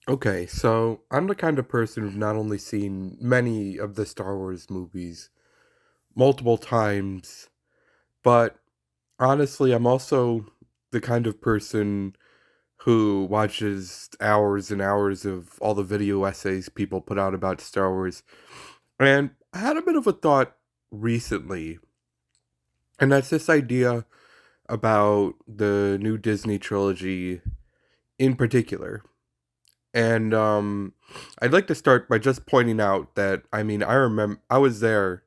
Okay, so I'm the kind of person who've not only seen many of the Star Wars movies multiple times, but honestly, I'm also the kind of person who watches hours and hours of all the video essays people put out about Star Wars. And I had a bit of a thought recently, and that's this idea about the new Disney trilogy in particular. And I'd like to start by just pointing out that I remember I was there.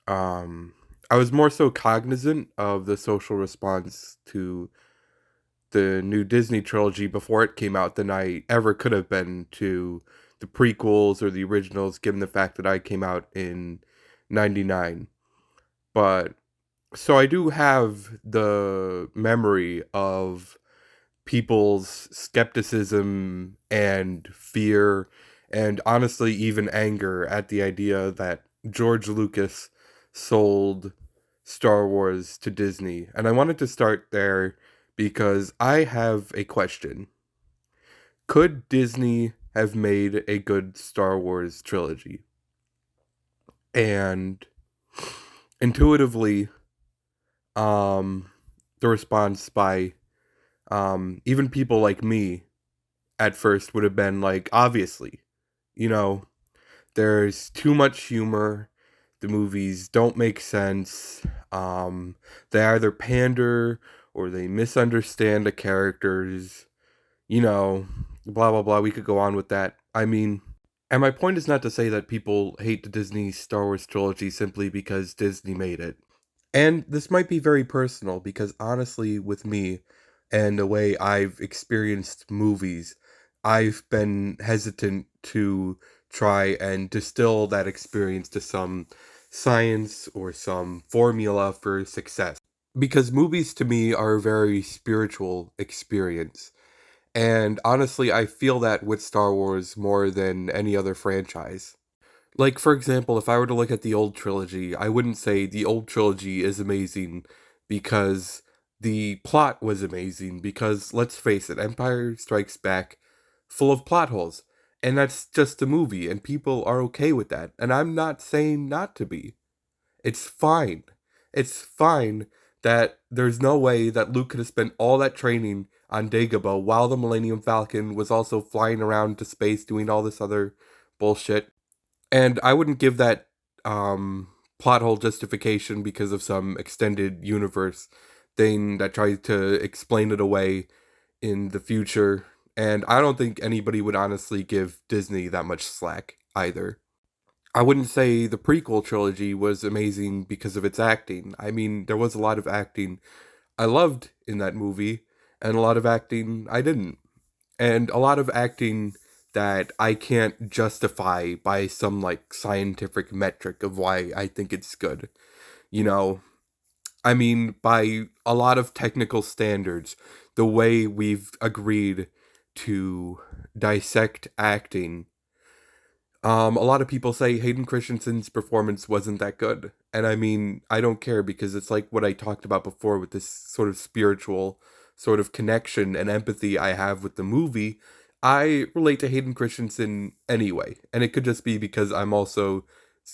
Um, I was more so cognizant of the social response to the new Disney trilogy before it came out than I ever could have been to the prequels or the originals, given the fact that I came out in '99. But so I do have the memory of people's skepticism and fear and honestly even anger at the idea that George Lucas sold Star Wars to Disney. And I wanted to start there because I have a question. Could Disney have made a good Star Wars trilogy? And intuitively, um, the response by even people like me at first would have been like, obviously, you know, there's too much humor. The movies don't make sense. They either pander or they misunderstand the characters. You know, blah blah blah. We could go on with that. And my point is not to say that people hate the Disney Star Wars trilogy simply because Disney made it. And this might be very personal because honestly, with me and the way I've experienced movies, I've been hesitant to try and distill that experience to some science or some formula for success. Because movies to me are a very spiritual experience. And honestly, I feel that with Star Wars more than any other franchise. Like, for example, if I were to look at the old trilogy, I wouldn't say the old trilogy is amazing because the plot was amazing. Because, let's face it, Empire Strikes Back, full of plot holes. And that's just a movie, and people are okay with that. And I'm not saying not to be. It's fine. It's fine that there's no way that Luke could have spent all that training on Dagobah while the Millennium Falcon was also flying around to space doing all this other bullshit. And I wouldn't give that um, plot hole justification because of some extended universe thing that tries to explain it away in the future. And I don't think anybody would honestly give Disney that much slack either. I wouldn't say the prequel trilogy was amazing because of its acting. I mean, there was a lot of acting I loved in that movie, and a lot of acting I didn't. And a lot of acting that I can't justify by some like scientific metric of why I think it's good. You know, by a lot of technical standards, the way we've agreed to dissect acting, a lot of people say Hayden Christensen's performance wasn't that good. And I don't care because it's like what I talked about before with this sort of spiritual sort of connection and empathy I have with the movie. I relate to Hayden Christensen anyway. And it could just be because I'm also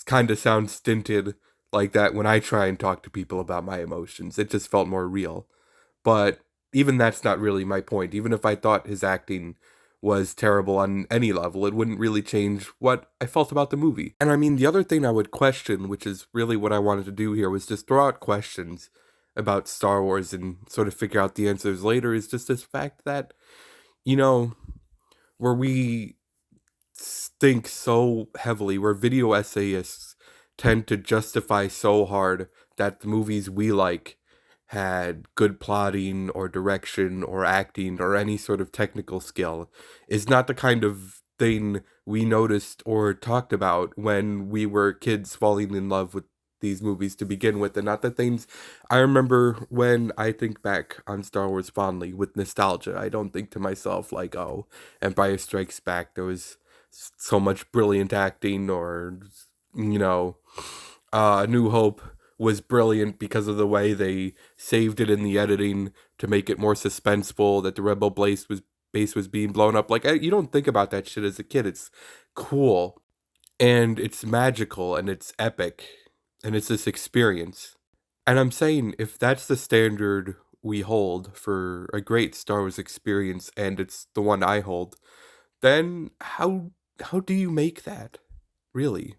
kind of sound stinted like that when I try and talk to people about my emotions. It just felt more real. But even that's not really my point. Even if I thought his acting was terrible on any level, it wouldn't really change what I felt about the movie. And the other thing I would question, which is really what I wanted to do here, was just throw out questions about Star Wars and sort of figure out the answers later, is just this fact that, you know, where we think so heavily, where video essayists tend to justify so hard that the movies we like had good plotting or direction or acting or any sort of technical skill is not the kind of thing we noticed or talked about when we were kids falling in love with these movies to begin with, and not the things I remember when I think back on Star Wars fondly with nostalgia. I don't think to myself like, oh, Empire Strikes Back, there was so much brilliant acting, or you know, New Hope was brilliant because of the way they saved it in the editing to make it more suspenseful. That the Rebel base was being blown up. Like, you don't think about that shit as a kid. It's cool, and it's magical, and it's epic, and it's this experience. And I'm saying if that's the standard we hold for a great Star Wars experience, and it's the one I hold, then how do you make that? Really?